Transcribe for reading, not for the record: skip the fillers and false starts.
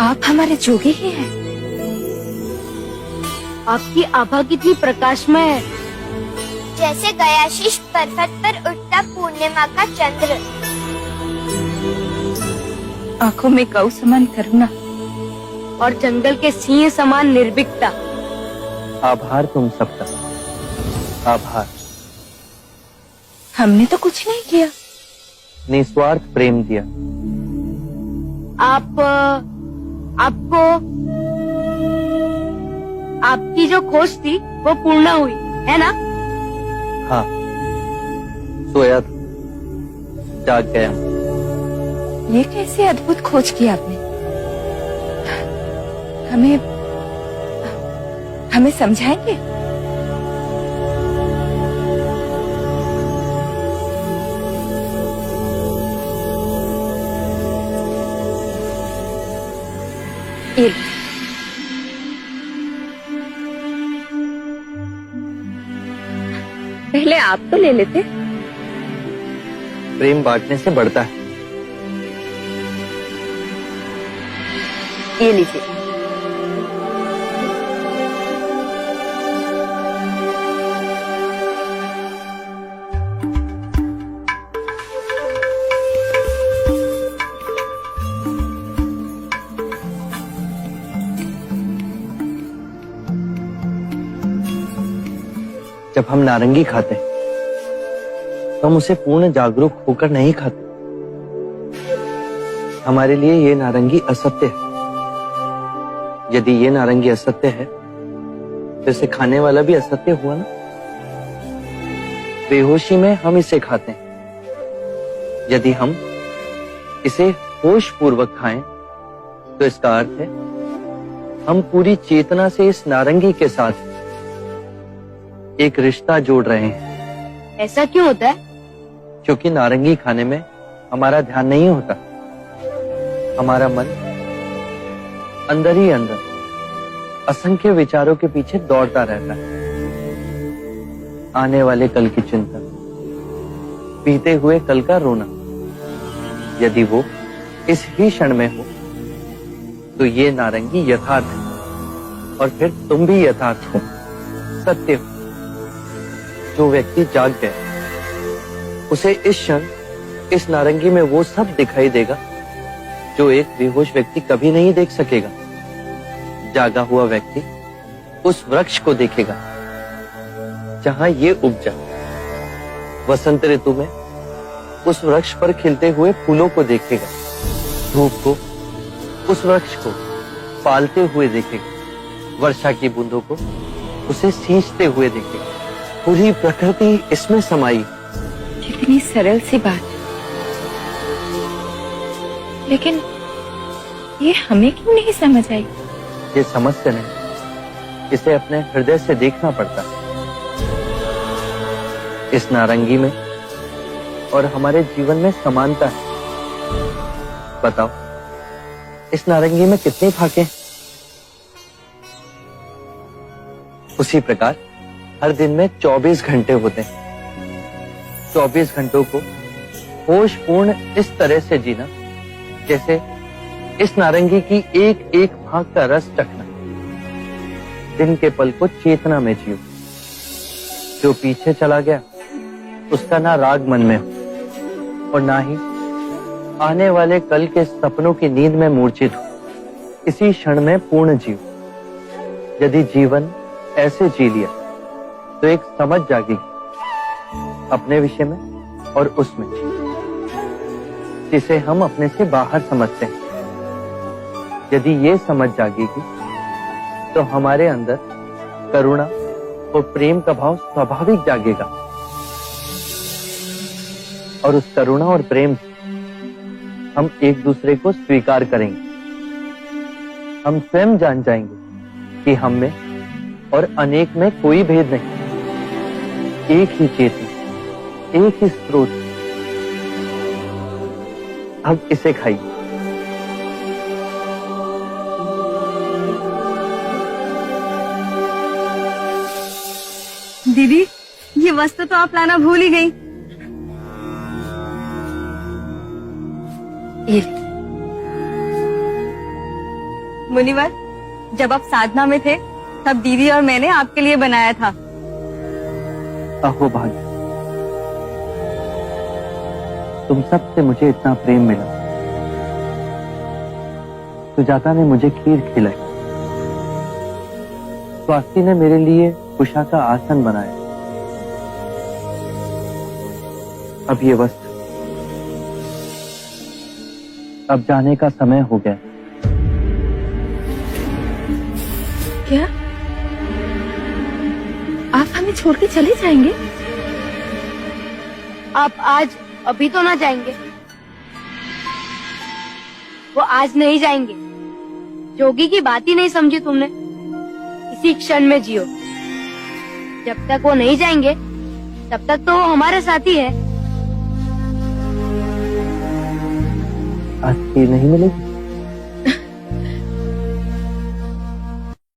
आप हमारे जोगी ही हैं। आपकी आभा कितनी प्रकाशमय है, जैसे गयाशीष पर्वत पर उठता पूर्णिमा का चंद्र। आंखों में गौ समान करुणा और जंगल के सिंह समान निर्भीकता। आभार तुम सबका, आभार। हमने तो कुछ नहीं किया। निस्वार्थ प्रेम दिया। आपको आपकी जो खोज थी वो पूर्ण हुई है ना? हाँ, सोया था, जाग गया। ये कैसी अद्भुत खोज की आपने। हमें समझाएंगे? ये पहले आप तो ले लेते। प्रेम बांटने से बढ़ता है। ये लीजिए। जब हम नारंगी खाते हैं तो हम उसे पूर्ण जागरूक होकर नहीं खाते। हमारे लिए ये नारंगी असत्य है। यदि ये नारंगी असत्य है तो इसे खाने वाला भी असत्य हुआ ना। बेहोशी में हम इसे खाते हैं। यदि हम इसे होश पूर्वक खाएं तो इसका अर्थ है हम पूरी चेतना से इस नारंगी के साथ एक रिश्ता जोड़ रहे हैं। ऐसा क्यों होता है? क्योंकि नारंगी खाने में हमारा ध्यान नहीं होता। हमारा मन अंदर ही अंदर असंख्य विचारों के पीछे दौड़ता रहता है। आने वाले कल की चिंता, बीते हुए कल का रोना। यदि वो इस ही क्षण में हो तो ये नारंगी यथार्थ है और फिर तुम भी यथार्थ हो, सत्य हो। जो व्यक्ति जाग गया उसे इस क्षण इस नारंगी में वो सब दिखाई देगा जो एक बेहोश व्यक्ति कभी नहीं देख सकेगा। जागा हुआ व्यक्ति उस वृक्ष को देखेगा जहां ये उपजा। वसंत ऋतु में उस वृक्ष पर खिलते हुए फूलों को देखेगा। धूप को, उस वृक्ष को पालते हुए देखेगा। वर्षा की बूंदों को उसे सींचते हुए देखेगा। पूरी प्रकृति इसमें समाई। कितनी सरल सी बात, लेकिन ये हमें क्यों नहीं समझ आई? ये समस्या नहीं, इसे अपने हृदय से देखना पड़ता है। इस नारंगी में और हमारे जीवन में समानता है। बताओ, इस नारंगी में कितनी फाके हैं? उसी प्रकार हर दिन में 24 घंटे होते हैं। 24 घंटों को होशपूर्ण इस तरह से जीना जैसे इस नारंगी की एक एक भाग का रस चखना। दिन के पल को चेतना में जियो। जो पीछे चला गया उसका ना राग मन में हो और ना ही आने वाले कल के सपनों की नींद में मूर्छित हो। इसी क्षण में पूर्ण जियो। यदि जीवन ऐसे जी लिया तो एक समझ जागेगी अपने विषय में और उसमें, जिसे हम अपने से बाहर समझते हैं। यदि ये समझ जागेगी तो हमारे अंदर करुणा और प्रेम का भाव स्वाभाविक जागेगा और उस करुणा और प्रेम से हम एक दूसरे को स्वीकार करेंगे। हम स्वयं जान जाएंगे कि हम में और अनेक में कोई भेद नहीं। एक ही चेतना, एक ही स्रोत। अब इसे खाइए। दीदी, ये वस्तु तो आप लाना भूल ही गई। ये मुनिवर, जब आप साधना में थे तब दीदी और मैंने आपके लिए बनाया था। अहो भाग्य, तुम सबसे मुझे इतना प्रेम मिला। सुजाता ने मुझे खीर खिलाई, स्वाति ने मेरे लिए उषा का आसन बनाया। अब ये वस्त्र, अब जाने का समय हो गया। क्या आप हमें छोड़ के चले जाएंगे? आप आज अभी तो ना जाएंगे? वो आज नहीं जाएंगे। जोगी की बात ही नहीं समझी तुमने। इसी क्षण में जियो। जब तक वो नहीं जाएंगे तब तक तो वो हमारे साथ ही है। आज खीर नहीं मिलेगी?